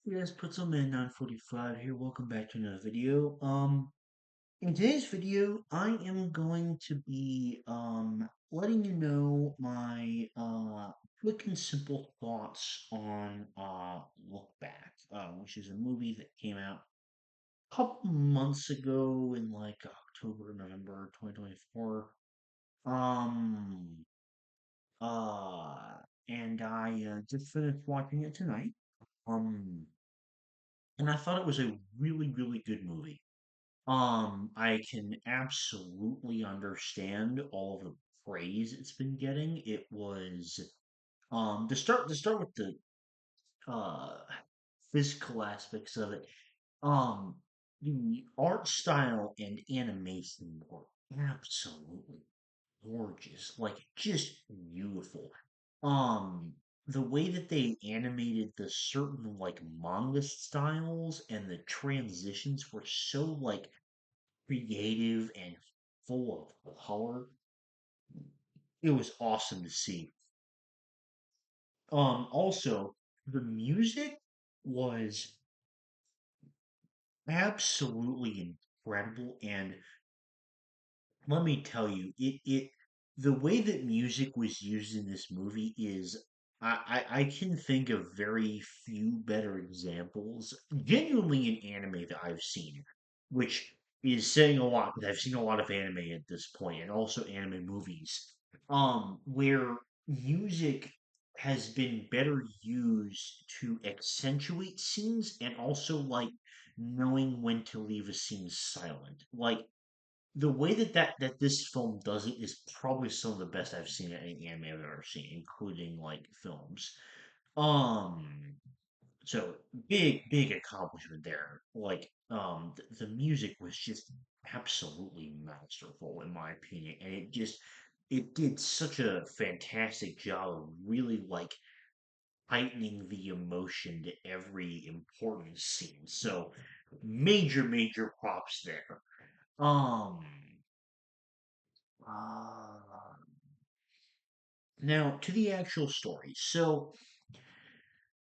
Yes, Putzelman 945 here. Welcome back to another video. In today's video, I am going to be letting you know my quick and simple thoughts on Look Back, which is a movie that came out a couple months ago in like October, November 2024. Um uh and I just finished watching it tonight. Um and I thought it was a really, really good movie. I can absolutely understand all of the praise it's been getting. It was to start with the uh physical aspects of it. Um the art style and animation were absolutely gorgeous, like just beautiful. Um, the way that they animated the certain like manga styles and the transitions were so like creative and full of color. It was awesome to see. Also the music was absolutely incredible and let me tell you, the way that music was used in this movie is I can think of very few better examples, genuinely in anime that I've seen, which is saying a lot because I've seen a lot of anime at this point and also anime movies, where music has been better used to accentuate scenes and also like knowing when to leave a scene silent. Like the way that this film does it is probably some of the best I've seen in any anime I've ever seen, including like films. Um, so big accomplishment there. Like, the music was just absolutely masterful in my opinion, and it did such a fantastic job of really like heightening the emotion to every important scene. So major props there. Um. Uh, Now, to the actual story. So,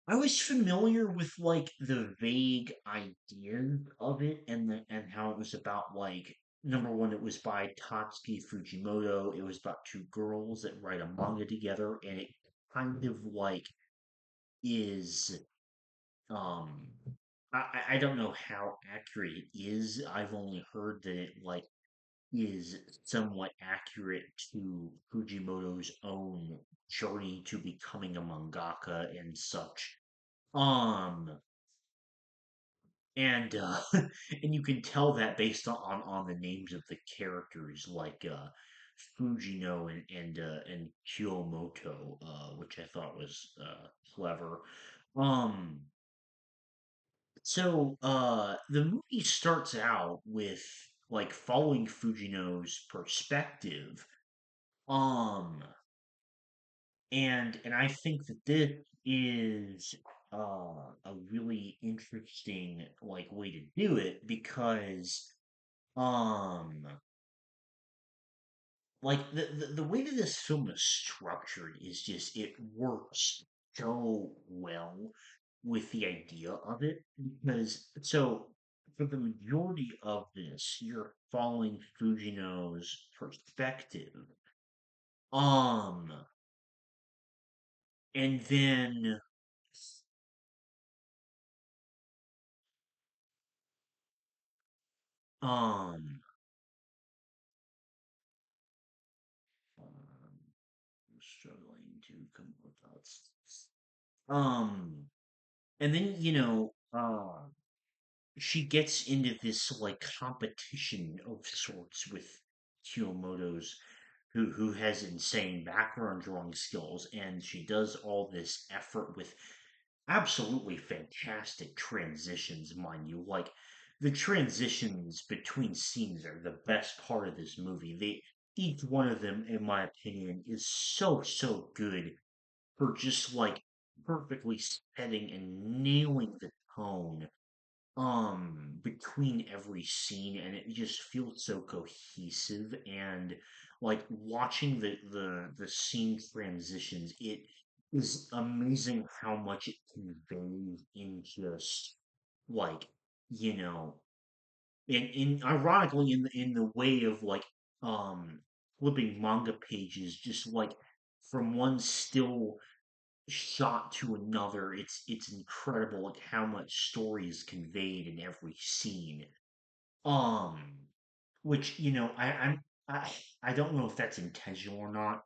I was familiar with like the vague ideas of it and how it was about like number one, it was by Tatsuki Fujimoto. It was about two girls that write a manga together, and it kind of like is um I don't know how accurate it is. I've only heard that it like is somewhat accurate to Fujimoto's own journey to becoming a mangaka and such. Um, and and you can tell that based on the names of the characters, like Fujino and Kyomoto, which I thought was clever. Um, the movie starts out with like following Fujino's perspective. Um, and I think that this is a really interesting like way to do it because um like the way that this film is structured is just it works so well with the idea of it because for the majority of this you're following Fujino's perspective. Um and then um struggling to come up with thoughts. Um, and then she gets into this like competition of sorts with Kiyomoto's, who has insane background drawing skills, and she does all this effort with absolutely fantastic transitions, mind you. Like the transitions between scenes are the best part of this movie. They each one of them, in my opinion, is so good for just like perfectly setting and nailing the tone between every scene, and it just feels so cohesive. And like watching the scene transitions, is amazing how much it conveys in just like, you know, in ironically in the way of like um flipping manga pages, just like from one still shot to another. It's incredible like how much story is conveyed in every scene. Um, which I I don't know if that's intentional or not.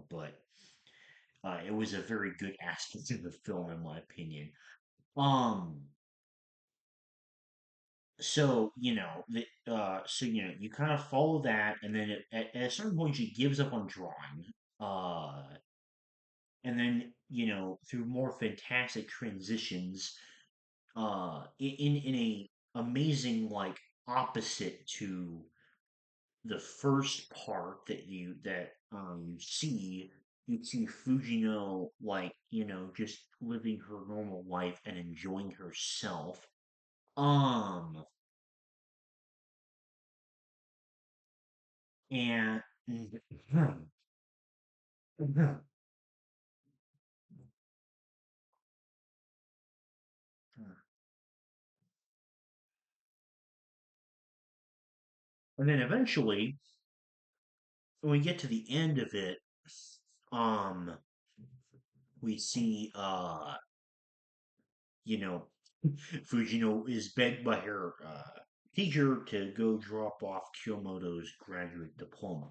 But it was a very good aspect of the film, in my opinion. Um, you kind of follow that, and then at a certain point, she gives up on drawing. Uh, and then through more fantastic transitions, in a amazing like opposite to the first part you see Fujino like just living her normal life and enjoying herself. Um, and and then eventually, when we get to the end of it, um, we see you know, Fujino is begged by her teacher to go drop off Kyomoto's graduate diploma.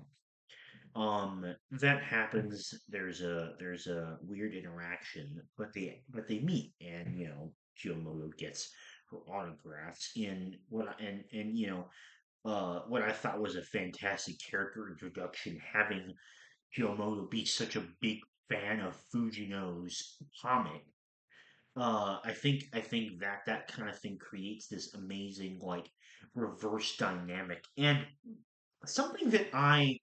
That happens. There's a weird interaction, but they meet, and Kyomoto gets her autographs in what I thought was a fantastic character introduction, having Kyomoto be such a big fan of Fujino's comic. I think that kind of thing creates this amazing like reverse dynamic, and something that I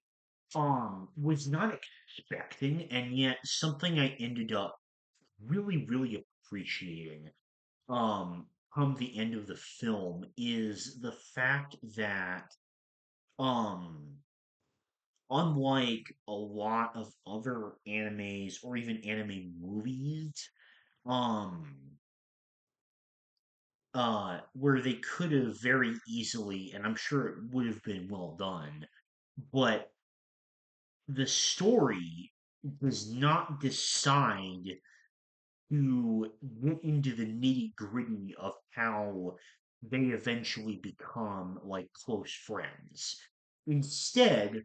was not expecting, and yet something I ended up really appreciating come the end of the film is the fact that um unlike a lot of other animes or even anime movies, um where they could have very easily, and I'm sure it would have been well done, but the story does not decide to get into the nitty gritty of how they eventually become like close friends. Instead,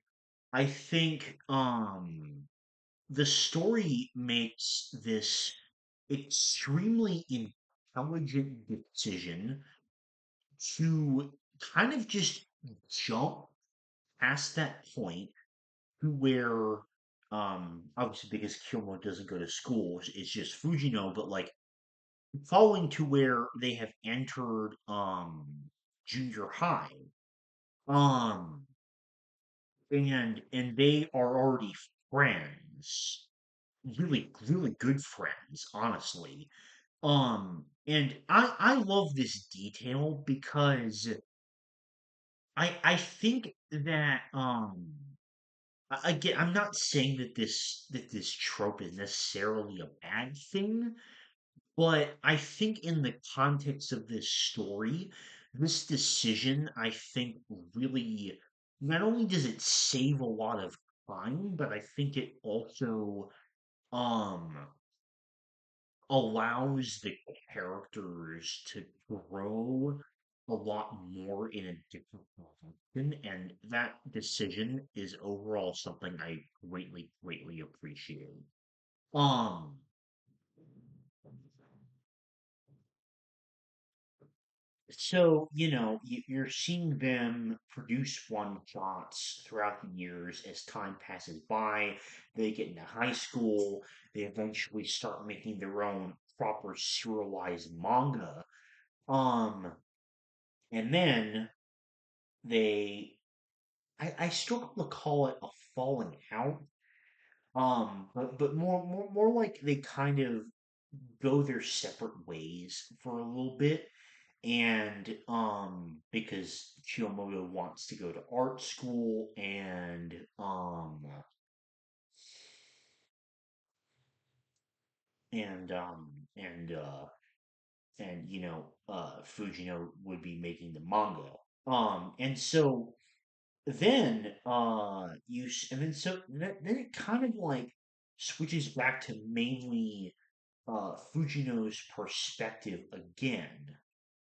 I think the story makes this extremely intelligent decision to kind of just jump past that point to where obviously because Kilmore doesn't go to school, it's just Fujino, but like following to where they have entered junior high. Um and they are already friends. Really good friends, honestly. And I love this detail because I think that again, I'm not saying that this trope is necessarily a bad thing, but I think in the context of this story, this decision I think really not only does it save a lot of time, but I think it also um allows the characters to grow a lot more in a different direction, and that decision is overall something I greatly appreciate. Um, so you're seeing them produce one shots throughout the years as time passes by. They get into high school. They eventually start making their own proper serialized manga. Um, And then they, I struggle to call it a falling out. But more like they kind of go their separate ways for a little bit. And because Chiyomoto wants to go to art school, and and Fujino would be making the manga. And so and then so then it kind of like switches back to mainly Fujino's perspective again.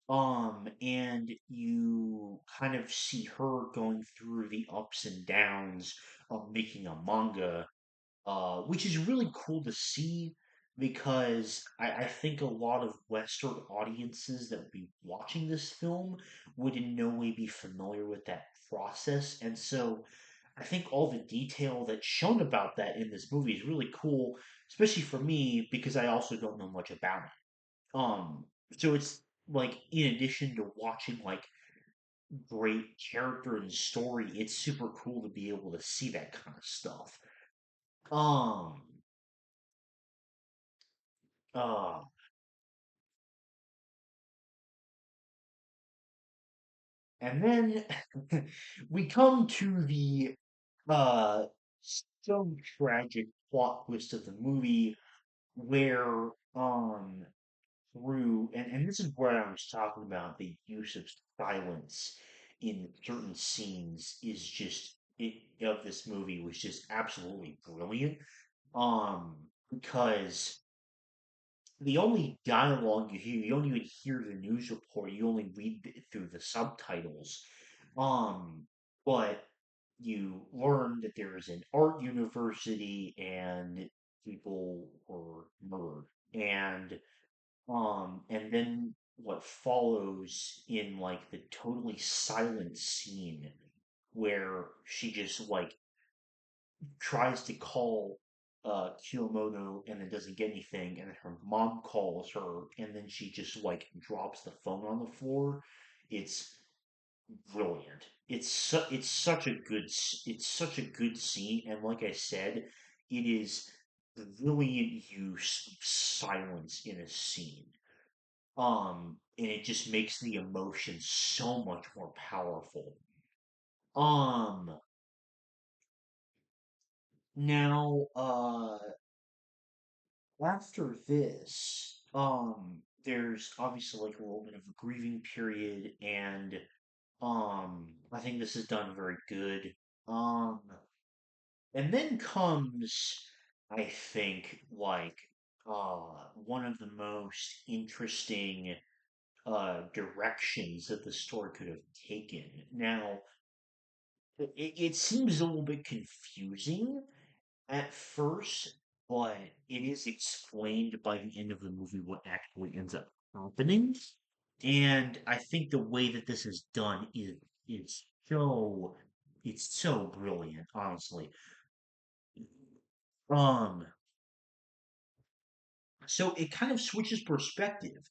And you kind of see her going through the ups and downs of making a manga, which is really cool to see because I think a lot of Western audiences that would be watching this film would in no way be familiar with that process. And so I think all the detail that's shown about that in this movie is really cool, especially for me because I also don't know much about it. So it's like in addition to watching like great character and story, it's super cool to be able to see that kind of stuff. Um, uh, and then we come to the uh so tragic plot twist of the movie where through and this is where I was talking about the use of silence in certain scenes is just of this movie was just absolutely brilliant. Because the only dialogue you hear, you don't even hear the news report. You only read it through the subtitles. Um, but you learn that there is an art university and people were murdered. And then what follows in like the totally silent scene where she just like tries to call Kiyomoto and then doesn't get anything, and then her mom calls her, and then she just like drops the phone on the floor. It's brilliant. It's such a good scene, and like I said, it is brilliant use of silence in a scene. And it just makes the emotion so much more powerful. Um, now, after this, there's obviously like a little bit of a grieving period, and I think this is done very good. Um, and then comes, I think, like one of the most interesting directions that the story could have taken. Now, it seems a little bit confusing at first, but it is explained by the end of the movie what actually ends up happening. And I think the way that this is done is so it's so brilliant, honestly. Um, so it kind of switches perspective.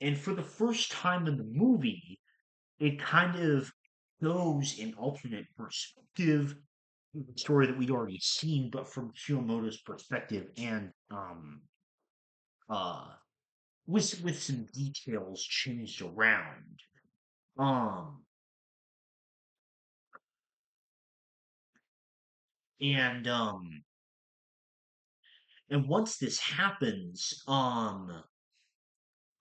And for the first time in the movie, it kind of goes an alternate perspective story that we'd already seen, but from Kiyomoto's perspective and uh with some details changed around. Um and and once this happens,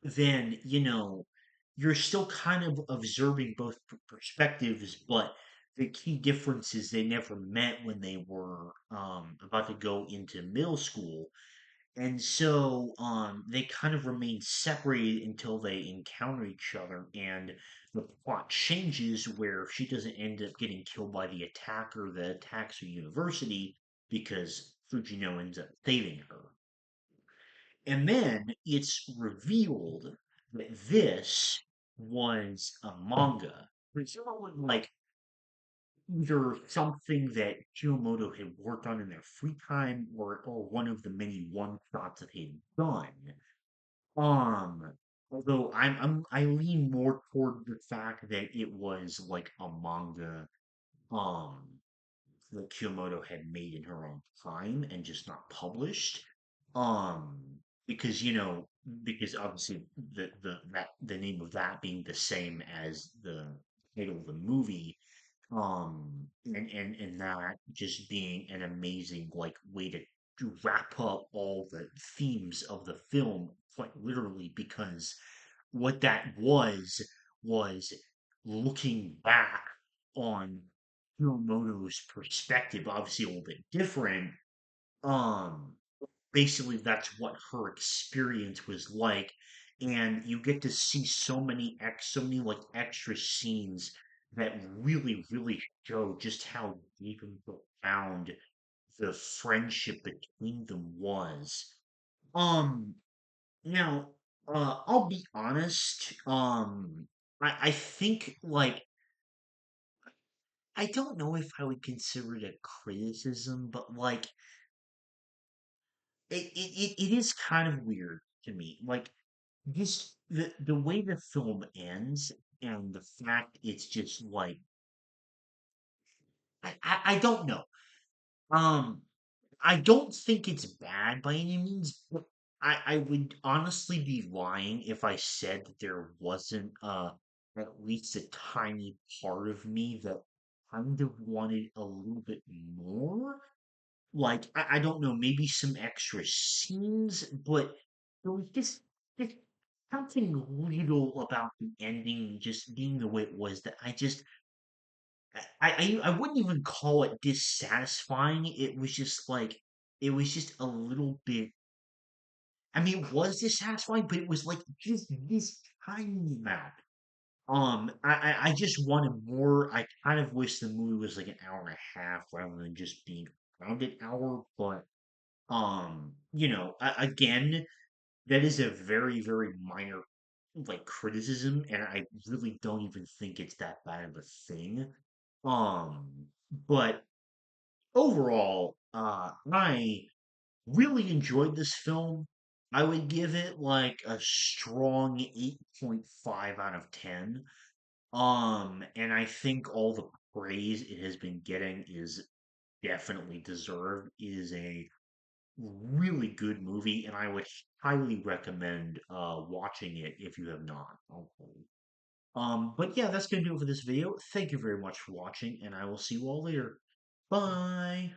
then you're still kind of observing both perspectives, but the key difference is they never met when they were about to go into middle school. And so they kind of remain separated until they encounter each other, and the plot changes where she doesn't end up getting killed by the attacker that attacks her university because Fujino ends up saving her. And then it's revealed that this was a manga. Presumably, like either something that Kiyomoto had worked on in their free time or one of the many one shots that he'd done. Um, Although I lean more toward the fact that it was like a manga um that Kiyomoto had made in her own time and just not published. Um, because because obviously the name of that being the same as the title of the movie, and that just being an amazing like way to to wrap up all the themes of the film quite literally, because what that was looking back on Hiromoto's perspective, obviously a little bit different. Um, Basically, that's what her experience was like, and you get to see so many like extra scenes that really show just how deep and profound the friendship between them was. Um, Now, I'll be honest. I think like I don't know if I would consider it a criticism, but like it is kind of weird to me. Like just the way the film ends and the fact it's just like I don't know. Um, I don't think it's bad by any means, but I would honestly be lying if I said that there wasn't at least a tiny part of me that kind of wanted a little bit more. Like I don't know, maybe some extra scenes, but there was just something little about the ending just being the way it was that I wouldn't even call it dissatisfying. It was just like it was just a little bit. I mean, it was dissatisfying, but it was like just this tiny amount. I just wanted more. I kind of wish the movie was like an hour and a half rather than just being around an hour. But again, that is a very minor like criticism, and I really don't even think it's that bad of a thing. But overall, I really enjoyed this film. I would give it like a strong 8.5 out of 10. And I think all the praise it has been getting is definitely deserved. It is a really good movie, and I would highly recommend watching it if you have not. Okay. But yeah, that's gonna do it for this video. Thank you very much for watching, and I will see you all later. Bye.